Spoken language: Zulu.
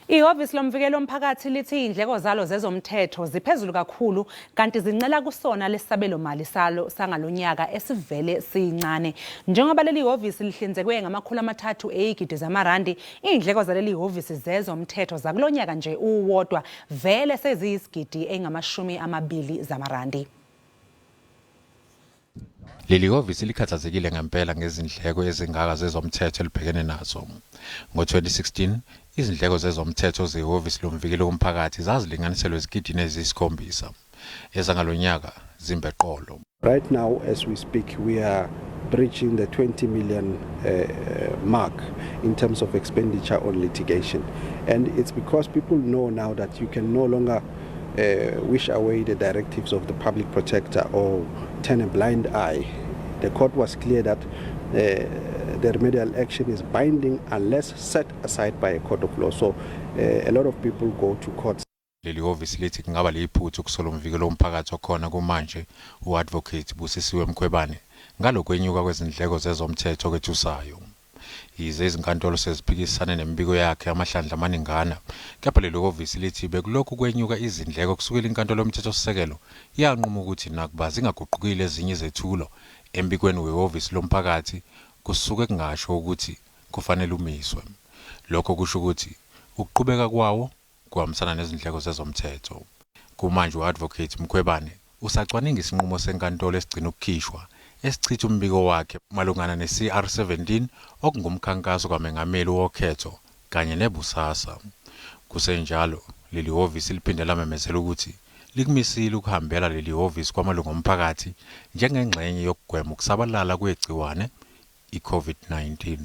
Ihhovisi lomvikeli womphakathi lithi izindleko zalo zezomthetho ziphezulu kakhulu kanti zincela kusona lesabelo mali salo sangalonyaka esivele sisincane. Njengoba lelihhovisi lihlinzekwe ngamakhulu amathathu ezigidi zamarandi, izindleko zalelihhovisi zezomthetho zakulonyaka nje uwodwa vele seziyizigidi ezingama-20 zamarandi. Lelihhovisi likhathazekile ngempela ngezindleko ezingaka zezomthetho elibhekene nazo. Ngo-2016, izindleko zezomthetho zehhovisi lomvikeli womphakathi zazilinganiselwe ezigidini eziyisi-7. Ezangalonyaka zimbeqolo. Right now, as we speak, we are breaching the 20 million mark in terms of expenditure on litigation. And it's because people know now that you can no longer wish away the directives of the Public Protector or turn a blind eye. The court was clear that the remedial action is binding unless set aside by a court of law. So a lot of people go to courts. Lelihhovisi lithi kungaba liphuthu ukusola umvikelo womphakathi okhona kumanje uadvocate busisiwe Mkhwebane ngalokwenyuka kwezindleko zezomthetho kwethusayo. Yize izinkantolo seziphikisana nemibiko yakhe amahlandla amaningana, kepha lelihhovisi lithi bekulokhu kwenyuka izindleko kusukela inkantolo yomthethosisekelo yanquma ukuthi nakuba zingaguqukile ezinye izethulo embikweni wehhovisi lomphakathi kusuke kungasho ukuthi kufanele umiswe. Lokho kusho ukuthi ukuqhubeka kwawo kuhambisana nezindleko zezomthetho. Kumanje uadvocate Mkhwebane usacwaninga isinqumo senkantolo esigcina ukukhishwa esichitha umbiko wakhe malungana ne-CR17 okungumkhankaso kwamengameli wokhetho kanye nebusasa. Kusenjalo, lelihhovisi liphinde lamemezela ukuthi likumisile ukuhambela lelihhovisi kwamalungu omphakathi njengengxenye yokugwema ukusabalala kwegciwane i-COVID-19.